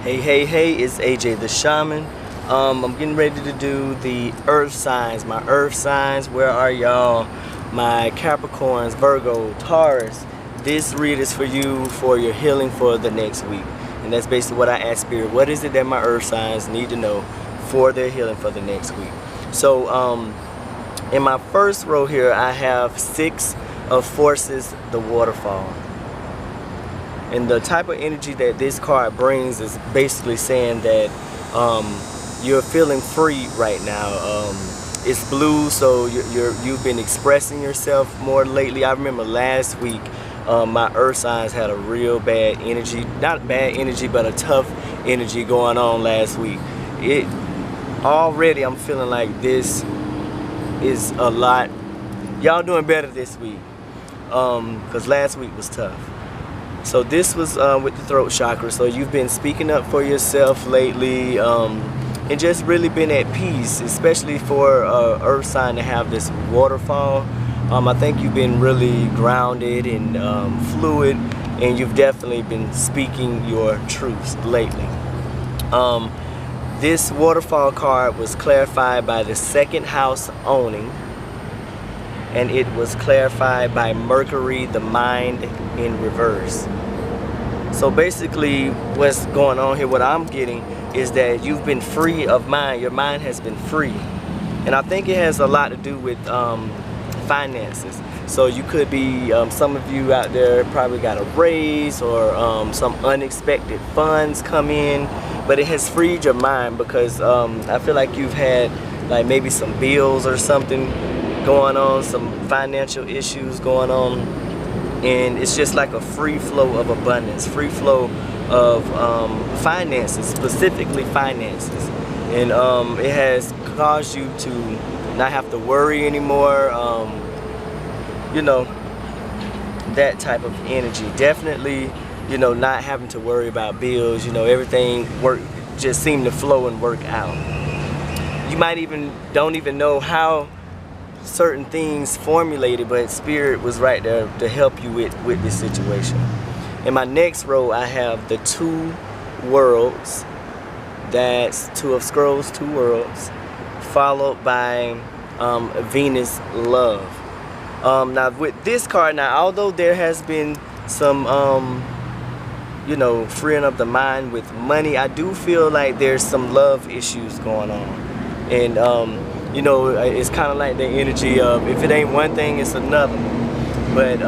Hey, it's AJ the Shaman. I'm getting ready to do the earth signs, my earth signs. Where are y'all? My Capricorns, Virgo, Taurus. This read is for you for your healing for the next week. And that's basically what I asked Spirit. What is it that my earth signs need to know for their healing for the next week? So in my first row here, I have 6 of Forces, the waterfall. And the type of energy that this card brings is basically saying that you're feeling free right now. It's blue, so you've been expressing yourself more lately. I remember last week my earth signs had a real bad energy, not bad energy, but a tough energy going on last week. Already I'm feeling like this is a lot. Y'all doing better this week because last week was tough. So this was with the throat chakra. So you've been speaking up for yourself lately and just really been at peace, especially for earth sign to have this waterfall. I think you've been really grounded and fluid, and you've definitely been speaking your truths lately. This waterfall card was clarified by the second house owning, and it was clarified by Mercury, the mind, in reverse. So basically what's going on here, what I'm getting is that you've been free of mind. Your mind has been free. And I think it has a lot to do with finances. So you could be, some of you out there probably got a raise or some unexpected funds come in, but it has freed your mind because I feel like you've had like maybe some bills or something going on, some financial issues going on, and it's just like a free flow of abundance, free flow of finances, specifically finances, and it has caused you to not have to worry anymore, you know, that type of energy. Definitely, you know, not having to worry about bills, you know, everything just seemed to flow and work out. You might don't even know how certain things formulated, but Spirit was right there to help you with this situation. In my next row, I have the 2 worlds. That's 2 of Scrolls, 2 worlds, followed by Venus love. Now with this card, now although there has been some you know, freeing up the mind with money, I do feel like there's some love issues going on, and you know, it's kind of like the energy of if it ain't one thing, it's another. But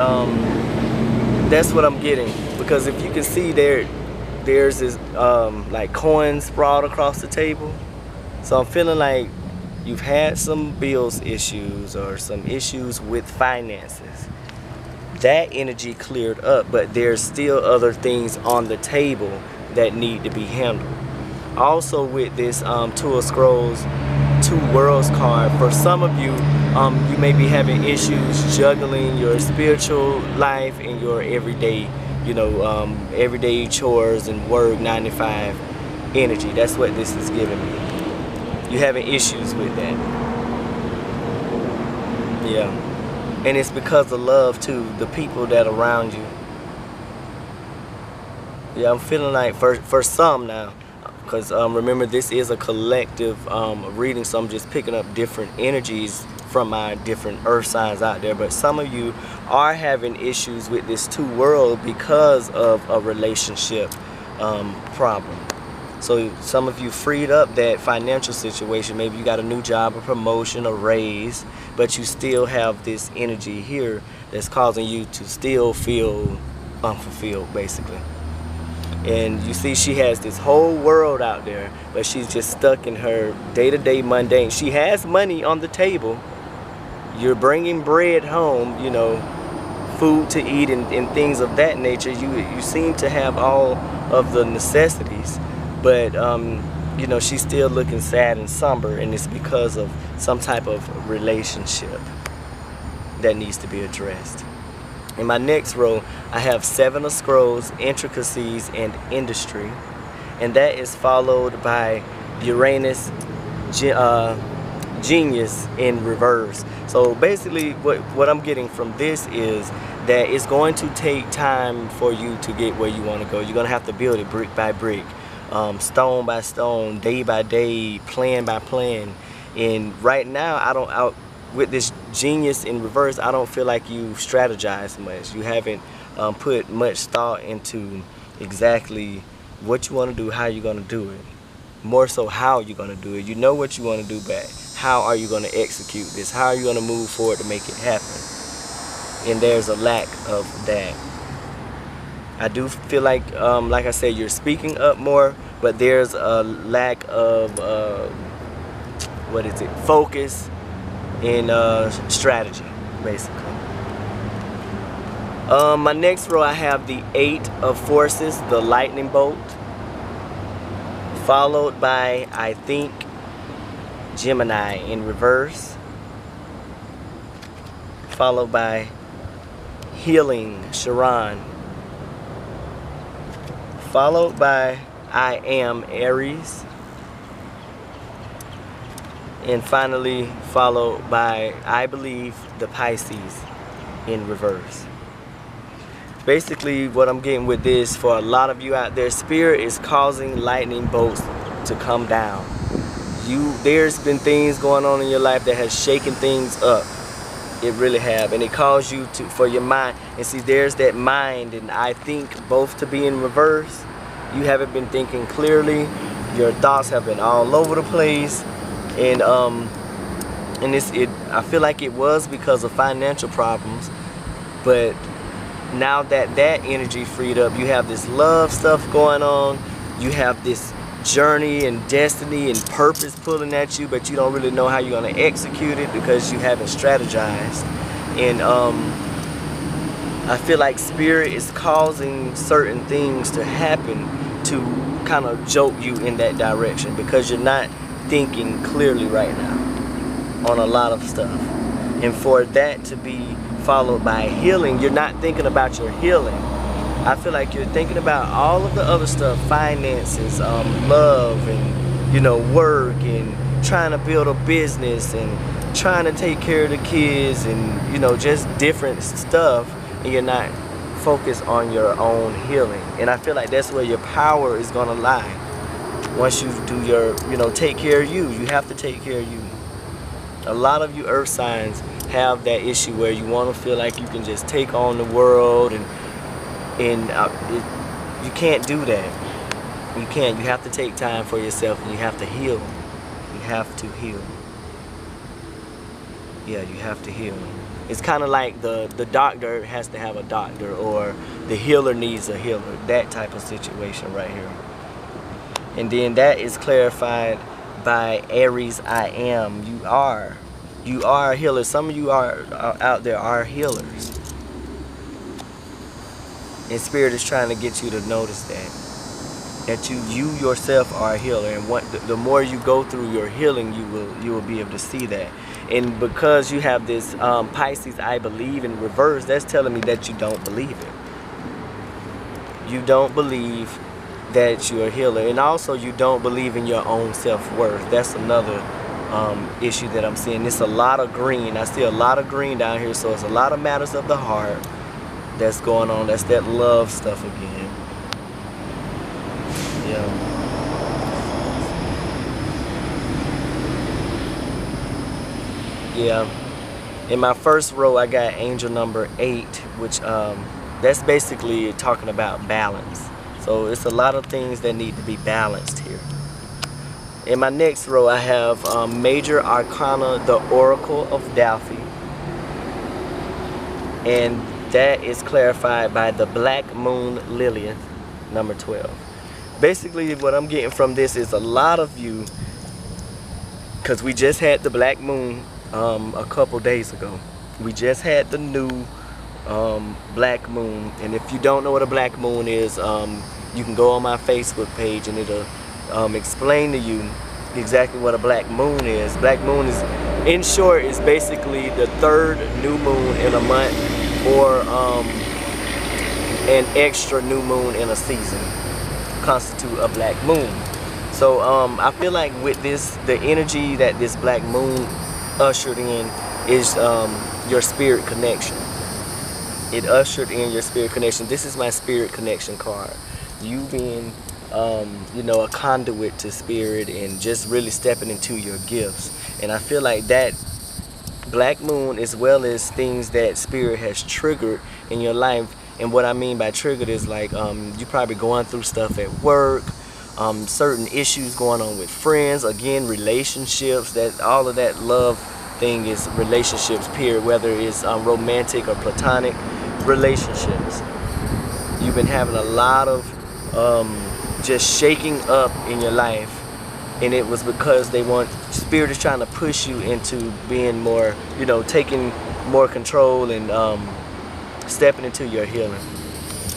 that's what I'm getting, because if you can see there's this like coins sprawled across the table. So I'm feeling like you've had some bills issues or some issues with finances. That energy cleared up, but there's still other things on the table that need to be handled. Also with this 2 of Scrolls, 2 worlds card, for some of you, you may be having issues juggling your spiritual life and your everyday, you know, everyday chores and work, 9 to 5 energy. That's what this is giving me. You're having issues with that. Yeah. And it's because of love too, the people that are around you. Yeah, I'm feeling like for some now, because remember, this is a collective reading, so I'm just picking up different energies from my different earth signs out there. But some of you are having issues with this 2 world because of a relationship problem. So some of you freed up that financial situation. Maybe you got a new job, a promotion, a raise, but you still have this energy here that's causing you to still feel unfulfilled, basically. And you see she has this whole world out there, but she's just stuck in her day-to-day mundane. She has money on the table. You're bringing bread home, you know, food to eat and things of that nature. You seem to have all of the necessities, but you know, she's still looking sad and somber, and it's because of some type of relationship that needs to be addressed. In my next row, I have 7 of Scrolls, intricacies, and industry, and that is followed by Uranus, genius in reverse. So basically what I'm getting from this is that it's going to take time for you to get where you want to go. You're going to have to build it brick by brick. stone by stone, day by day, plan by plan. And right now, with this genius in reverse, I don't feel like you strategize much. You haven't put much thought into exactly what you want to do, how you're going to do it. More so how you're going to do it. You know what you want to do, but how are you going to execute this? How are you going to move forward to make it happen? And there's a lack of that. I do feel like I said, you're speaking up more, but there's a lack of, focus and strategy, basically. My next row, I have the 8 of Forces, the lightning bolt, followed by, I think, Gemini in reverse, followed by Healing, Sharon, followed by I Am, Aries, and finally followed by I Believe, the Pisces in reverse. Basically, what I'm getting with this, for a lot of you out there, Spirit is causing lightning bolts to come down. There's been things going on in your life that has shaken things up. It really have, and it calls you for your mind. And see, there's that mind, and I think both to be in reverse. You haven't been thinking clearly. Your thoughts have been all over the place, and I feel like it was because of financial problems, but now that energy freed up, you have this love stuff going on. You have this journey and destiny and purpose pulling at you, but you don't really know how you're going to execute it because you haven't strategized. And I feel like Spirit is causing certain things to happen to kind of jolt you in that direction, because you're not thinking clearly right now on a lot of stuff. And for that to be followed by healing, you're not thinking about your healing. I feel like you're thinking about all of the other stuff, finances, love, and work, and trying to build a business, and trying to take care of the kids, and just different stuff, and you're not focused on your own healing. And I feel like that's where your power is going to lie. Once you do your, take care of you, you have to take care of you. A lot of you earth signs have that issue where you want to feel like you can just take on the world, and you can't do that. You can't. You have to take time for yourself, and you have to heal. You have to heal. Yeah, you have to heal. It's kind of like the doctor has to have a doctor, or the healer needs a healer. That type of situation right here. And then that is clarified by Aries, I Am. You are a healer. Some of you are out there are healers. And Spirit is trying to get you to notice that you yourself are a healer. And the more you go through your healing, you will be able to see that. And because you have this Pisces, I Believe in reverse, that's telling me that you don't believe it. You don't believe that you're a healer, and also you don't believe in your own self-worth. That's another issue that I'm seeing. It's a lot of green. I see a lot of green down here, so it's a lot of matters of the heart that's going on. That's that love stuff again. Yeah. Yeah. In my first row, I got angel number 8, which that's basically talking about balance. So it's a lot of things that need to be balanced here. In my next row, I have Major Arcana, the Oracle of Delphi. And that is clarified by the Black Moon Lilith, number 12. Basically, what I'm getting from this is a lot of you, because we just had the Black Moon a couple days ago. We just had the new Black Moon. And if you don't know what a Black Moon is, you can go on my Facebook page, and it'll explain to you exactly what a black moon is. Black moon is, in short, is basically the 3rd new moon in a month, or an extra new moon in a season constitute a black moon. So I feel like with this, the energy that this black moon ushered in is your spirit connection. It ushered in your spirit connection. This is my spirit connection card. You being you know, a conduit to spirit and just really stepping into your gifts. And I feel like that black moon, as well as things that spirit has triggered in your life. And what I mean by triggered is like you probably going through stuff at work, certain issues going on with friends, again, relationships, that all of that love thing is relationships, period, whether it's romantic or platonic relationships. You've been having a lot of just shaking up in your life, and it was because spirit is trying to push you into being more, you know, taking more control and stepping into your healing,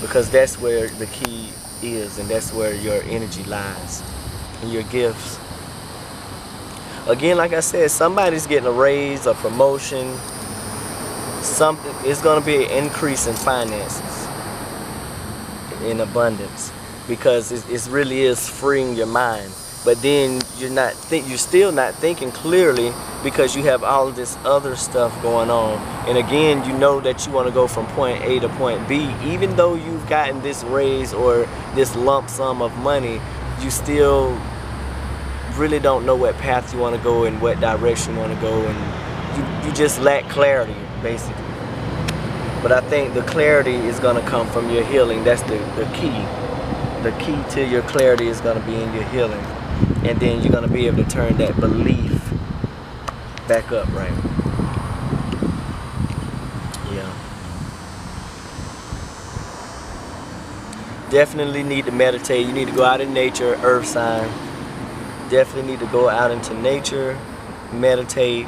because that's where the key is, and that's where your energy lies, and your gifts. Again, like I said, somebody's getting a raise, a promotion, something. It's going to be an increase in finances, in abundance, because it really is freeing your mind. But then you're still not thinking clearly, because you have all of this other stuff going on. And again, you know that you want to go from point A to point B. Even though you've gotten this raise or this lump sum of money, you still really don't know what path you want to go and what direction you want to go, and you just lack clarity, basically. But I think the clarity is going to come from your healing. That's the key. The key to your clarity is going to be in your healing. And then you're going to be able to turn that belief back up, right? Yeah. Definitely need to meditate. You need to go out in nature, earth sign. Definitely need to go out into nature, meditate.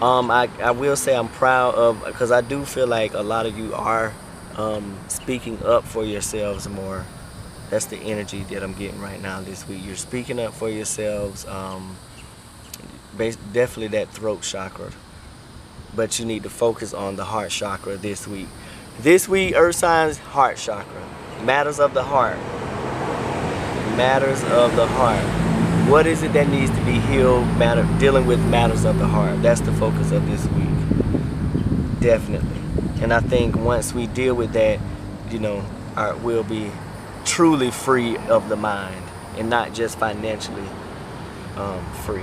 I will say I'm proud of, because I do feel like a lot of you are speaking up for yourselves more. That's the energy that I'm getting right now this week. You're speaking up for yourselves. Definitely that throat chakra. But you need to focus on the heart chakra this week. This week, earth signs, heart chakra. Matters of the heart. Matters of the heart. What is it that needs to be healed? Dealing with matters of the heart. That's the focus of this week. Definitely. And I think once we deal with that, you know, we'll be truly free of the mind, and not just financially free.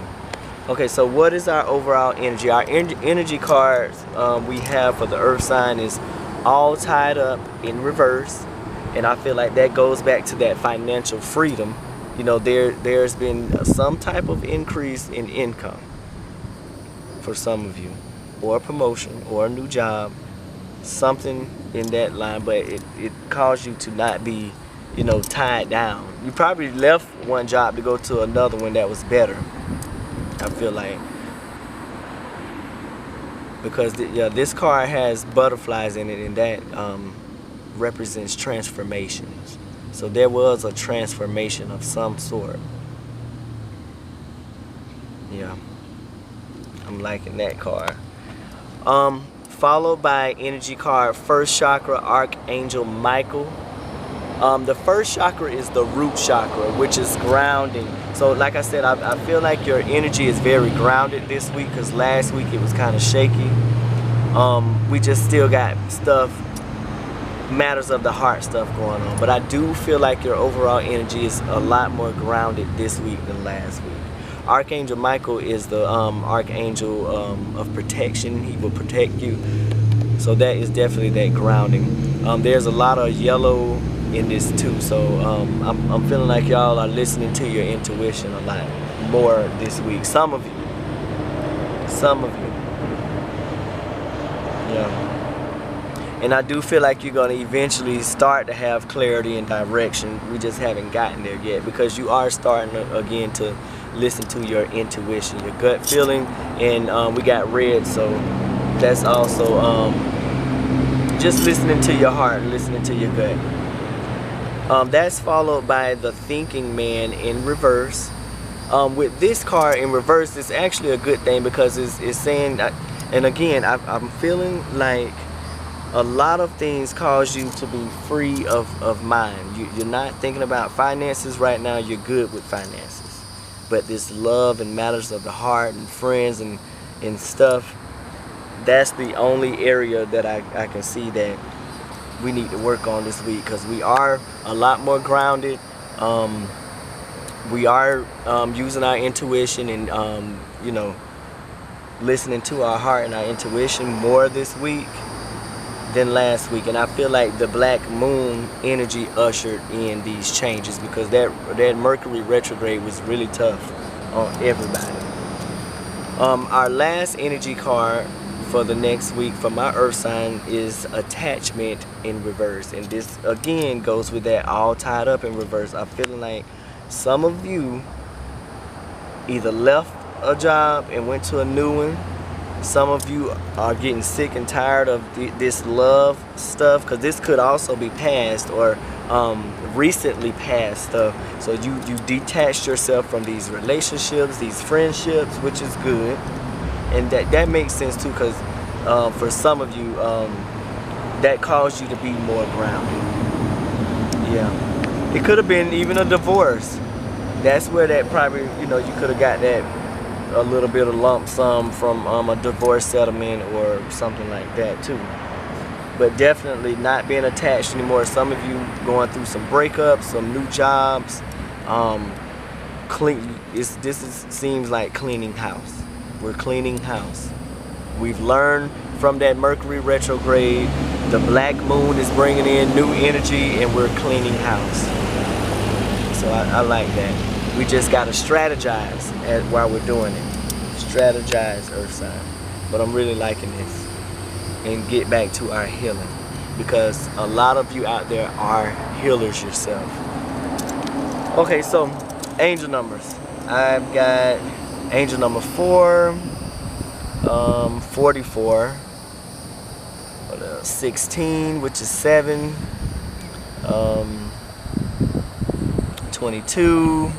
Okay, so what is our overall energy? Our energy cards we have for the earth sign is all tied up in reverse, and I feel like that goes back to that financial freedom. You know, there's been some type of increase in income for some of you, or a promotion, or a new job, something in that line, but it caused you to not be, you know, tied down. You probably left one job to go to another one that was better, I feel like, because this card has butterflies in it, and that represents transformations. So there was a transformation of some sort. Yeah, I'm liking that card. Followed by energy card, first chakra, Archangel Michael. The first chakra is the root chakra, which is grounding. So like I said, I feel like your energy is very grounded this week, because last week it was kind of shaky. We just still got stuff, matters of the heart stuff going on. But I do feel like your overall energy is a lot more grounded this week than last week. Archangel Michael is the archangel of protection. He will protect you. So that is definitely that grounding. There's a lot of yellow in this too, so I'm feeling like y'all are listening to your intuition a lot more this week. Some of you, yeah. And I do feel like you're gonna eventually start to have clarity and direction. We just haven't gotten there yet, because you are starting again to listen to your intuition, your gut feeling, and we got red, so that's also just listening to your heart, listening to your gut. That's followed by the thinking man in reverse. With this card in reverse, it's actually a good thing, because it's saying, and again, I'm feeling like a lot of things cause you to be free of mind. You're not thinking about finances right now. You're good with finances, but this love and matters of the heart and friends and stuff, that's the only area that I can see that we need to work on this week, because we are a lot more grounded. We are using our intuition and you know, listening to our heart and our intuition more this week than last week, and I feel like the black moon energy ushered in these changes, because that Mercury retrograde was really tough on everybody. Our last energy card for the next week for my earth sign is attachment in reverse, and this again goes with that all tied up in reverse. I'm feeling like some of you either left a job and went to a new one. Some of you are getting sick and tired of this love stuff, because this could also be past or recently past stuff. So you detached yourself from these relationships, these friendships, which is good, and that makes sense too, because for some of you that caused you to be more grounded. Yeah, it could have been even a divorce. That's where that probably, you know, you could have got that a little bit of lump sum from a divorce settlement or something like that too. But definitely not being attached anymore. Some of you going through some breakups, some new jobs. Seems like cleaning house. We're cleaning house. We've learned from that Mercury retrograde. The black moon is bringing in new energy, and we're cleaning house. So I like that. We just got to strategize while we're doing it. Strategize, earth sign. But I'm really liking this. And get back to our healing, because a lot of you out there are healers yourself. Okay, so angel numbers. I've got angel number 4, 44, 16, which is 7, 22,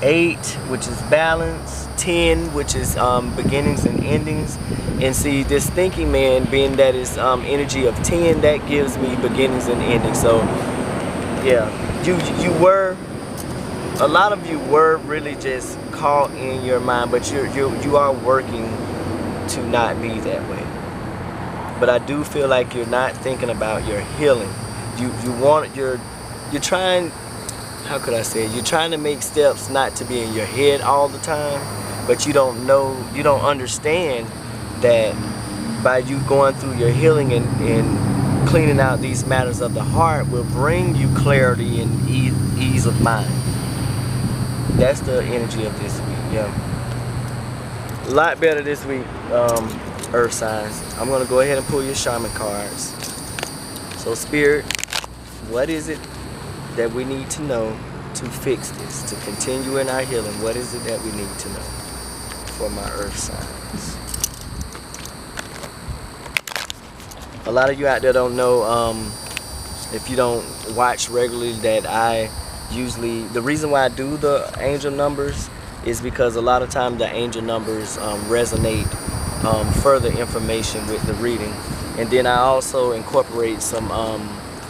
8, which is balance, 10, which is beginnings and endings. And see, this thinking man, being that is energy of 10, that gives me beginnings and endings. So yeah, a lot of you were really just caught in your mind, but you are working to not be that way. But I do feel like you're not thinking about your healing. You're trying, how could I say it? You're trying to make steps not to be in your head all the time, but you don't understand that by you going through your healing and cleaning out these matters of the heart will bring you clarity and ease of mind. That's the energy of this week. Yeah, a lot better this week, earth signs. I'm gonna go ahead and pull your shaman cards. So Spirit, what is it that we need to know to fix this, to continue in our healing? What is it that we need to know for my earth signs? A lot of you out there don't know, if you don't watch regularly, that I usually, the reason why I do the angel numbers is because a lot of times the angel numbers resonate further information with the reading. And then I also incorporate some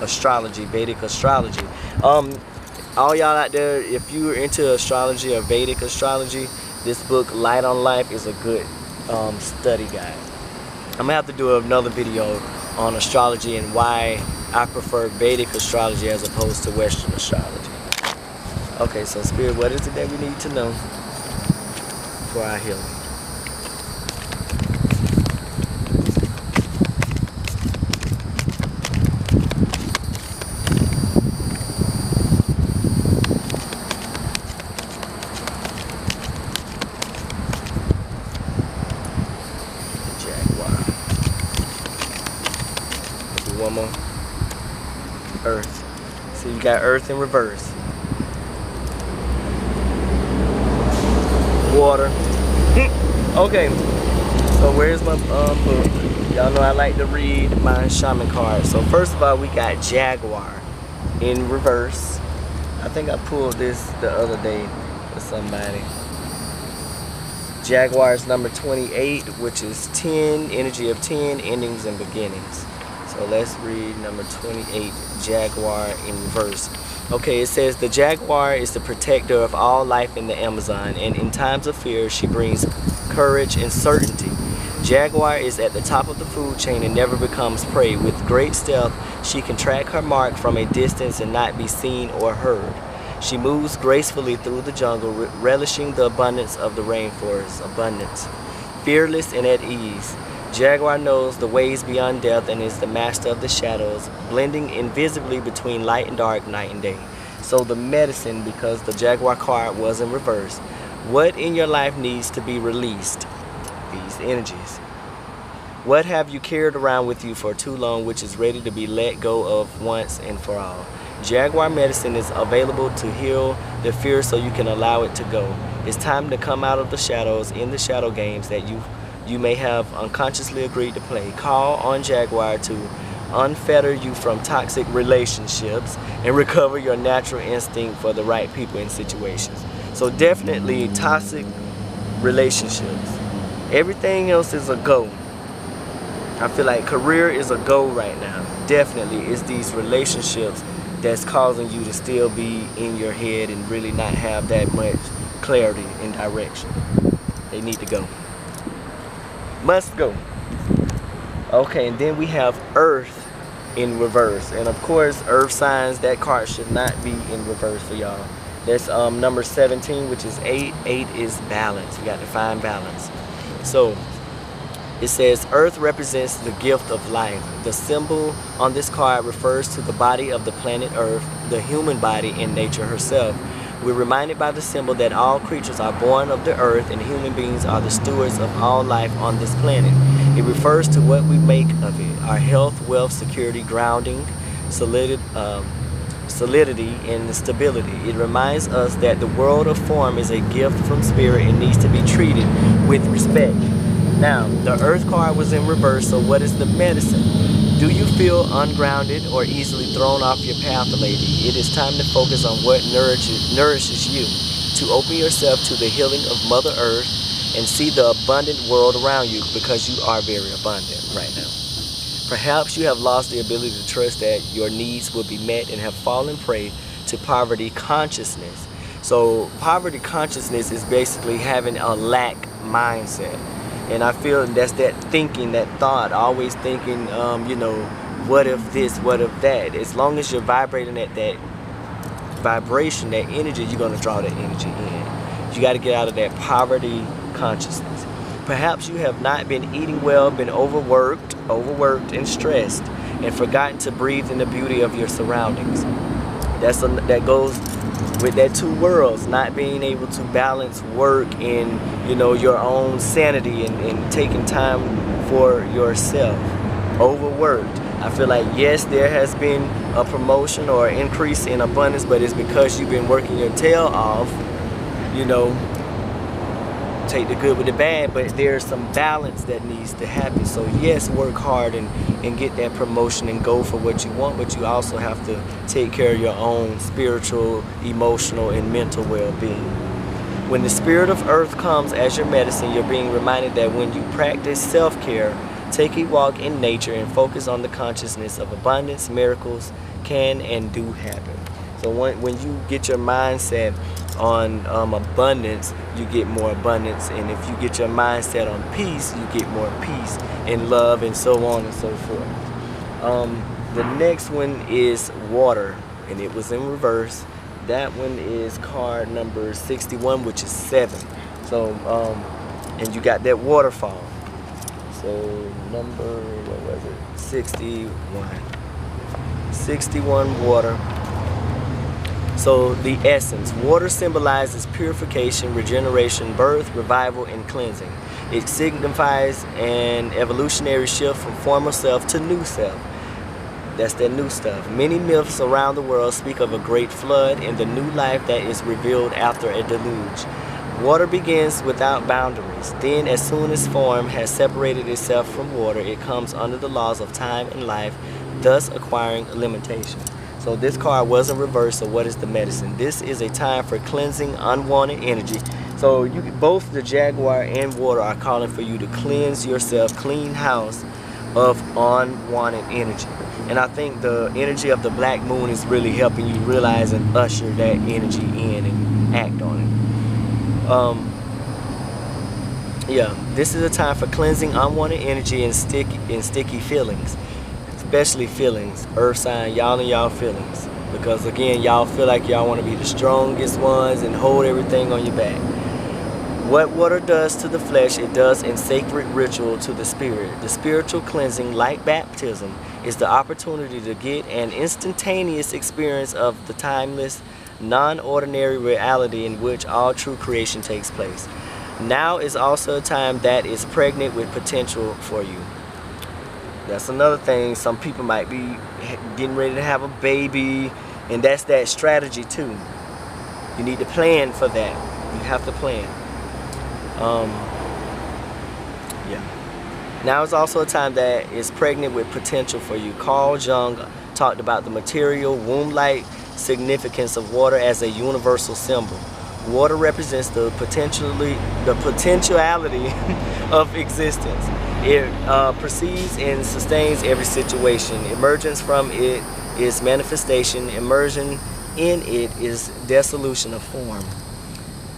astrology, Vedic astrology. All y'all out there, if you're into astrology or Vedic astrology, this book, Light on Life, is a good study guide. I'm gonna have to do another video on astrology and why I prefer Vedic astrology as opposed to Western astrology. Okay, so Spirit, what is it that we need to know for our healing? One more. Earth. So you got earth in reverse. Water. Okay. So where's my book? Y'all know I like to read my shaman cards. So first of all, we got Jaguar in reverse. I think I pulled this the other day for somebody. Jaguar is number 28, which is 10, energy of 10, endings and beginnings. So let's read number 28, Jaguar in reverse. Okay, it says the Jaguar is the protector of all life in the Amazon, and in times of fear she brings courage and certainty. Jaguar is at the top of the food chain and never becomes prey. With great stealth, she can track her mark from a distance and not be seen or heard. She moves gracefully through the jungle, relishing the abundance of the rainforest. Abundance. Fearless and at ease. Jaguar knows the ways beyond death and is the master of the shadows, blending invisibly between light and dark, night and day. So the medicine, because the Jaguar card was in reverse. What in your life needs to be released? These energies. What have you carried around with you for too long, which is ready to be let go of once and for all? Jaguar medicine is available to heal the fear so you can allow it to go. It's time to come out of the shadows in the shadow games that you may have unconsciously agreed to play. Call on Jaguar to unfetter you from toxic relationships and recover your natural instinct for the right people and situations. So definitely toxic relationships. Everything else is a go. I feel like career is a go right now. Definitely it's these relationships that's causing you to still be in your head and really not have that much clarity and direction. They need to go. Must go. Okay, and then we have Earth in reverse. And of course, Earth signs, that card should not be in reverse for y'all. That's number 17, which is 8. 8 is balance. We got to find balance. So it says Earth represents the gift of life. The symbol on this card refers to the body of the planet Earth, the human body, and nature herself. We're reminded by the symbol that all creatures are born of the earth and human beings are the stewards of all life on this planet. It refers to what we make of it, our health, wealth, security, grounding, solidity, and stability. It reminds us that the world of form is a gift from spirit and needs to be treated with respect. Now, the Earth card was in reverse, so what is the medicine? Do you feel ungrounded or easily thrown off your path, lady? It is time to focus on what nourishes you, to open yourself to the healing of Mother Earth and see the abundant world around you, because you are very abundant right now. Perhaps you have lost the ability to trust that your needs will be met and have fallen prey to poverty consciousness. So poverty consciousness is basically having a lack mindset. And I feel that's that thinking, that thought, always thinking, you know, what if this, what if that? As long as you're vibrating at that vibration, that energy, you're going to draw that energy in. You got to get out of that poverty consciousness. Perhaps you have not been eating well, been overworked and stressed, and forgotten to breathe in the beauty of your surroundings. That goes with that two worlds, not being able to balance work and, you know, your own sanity and taking time for yourself. Overworked. I feel like, yes, there has been a promotion or an increase in abundance, but it's because you've been working your tail off, you know, take the good with the bad, but there's some balance that needs to happen. So yes, work hard and get that promotion and go for what you want, but you also have to take care of your own spiritual, emotional, and mental well-being. When the spirit of earth comes as your medicine, you're being reminded that when you practice self-care, take a walk in nature and focus on the consciousness of abundance, miracles can and do happen. So when you get your mindset on abundance, you get more abundance, and if you get your mindset on peace, you get more peace and love, and so on and so forth. The next one is water, and it was in reverse. That one is card number 61, which is 7. So and you got that waterfall. So number, what was it, 61 water. So the essence, water symbolizes purification, regeneration, birth, revival, and cleansing. It signifies an evolutionary shift from former self to new self. That's that new stuff. Many myths around the world speak of a great flood and the new life that is revealed after a deluge. Water begins without boundaries. Then, as soon as form has separated itself from water, it comes under the laws of time and life, thus acquiring limitation. So this card was in reverse, so what is the medicine? This is a time for cleansing unwanted energy. So both the Jaguar and water are calling for you to cleanse yourself, clean house of unwanted energy. And I think the energy of the black moon is really helping you realize and usher that energy in and act on it. Yeah, this is a time for cleansing unwanted energy and sticky feelings, especially feelings. Earth sign, y'all and y'all feelings, because again, y'all feel like y'all want to be the strongest ones and hold everything on your back. What water does to the flesh, it does in sacred ritual to the spirit. The spiritual cleansing, like baptism, is the opportunity to get an instantaneous experience of the timeless, non-ordinary reality in which all true creation takes place. Now is also a time that is pregnant with potential for you. That's another thing. Some people might be getting ready to have a baby, and that's that strategy too. You need to plan for that. You have to plan. Yeah. Now is also a time that is pregnant with potential for you. Carl Jung talked about the material, womb-like significance of water as a universal symbol. Water represents the potentiality of existence. It perceives and sustains every situation. Emergence from it is manifestation. Immersion in it is dissolution of form.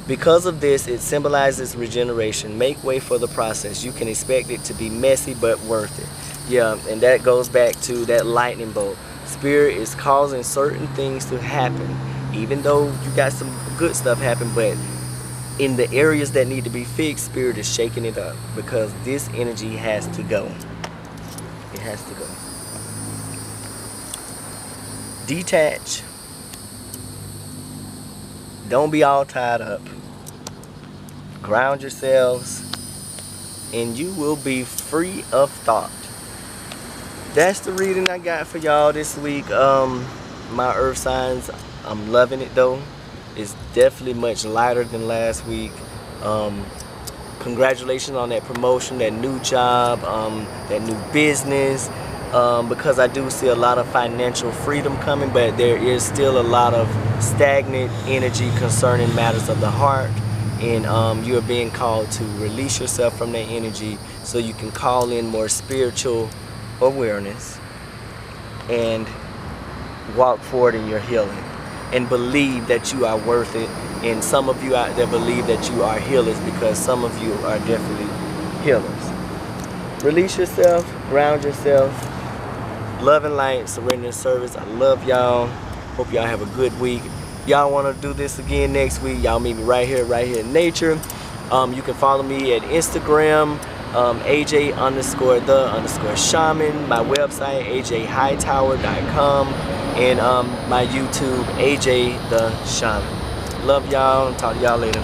Because of this, it symbolizes regeneration. Make way for the process. You can expect it to be messy, but worth it. Yeah, and that goes back to that lightning bolt. Spirit is causing certain things to happen, even though you got some good stuff happen, but in the areas that need to be fixed, Spirit is shaking it up, because this energy has to go. It has to go. Detach. Don't be all tied up. Ground yourselves, and you will be free of thought. That's the reading I got for y'all this week. My earth signs, I'm loving it though. It's definitely much lighter than last week. Congratulations on that promotion, that new job, that new business. Because I do see a lot of financial freedom coming, but there is still a lot of stagnant energy concerning matters of the heart, and you are being called to release yourself from that energy so you can call in more spiritual awareness and walk forward in your healing and believe that you are worth it. And some of you out there believe that you are healers, because some of you are definitely healers. Release yourself, ground yourself. Love and light, surrender and service. I love y'all. Hope y'all have a good week. Y'all want to do this again next week, y'all meet me right here in nature. You can follow me at Instagram, AJ_the_shaman, my website, ajhightower.com, and my YouTube, AJ the Shaman. Love y'all, talk to y'all later.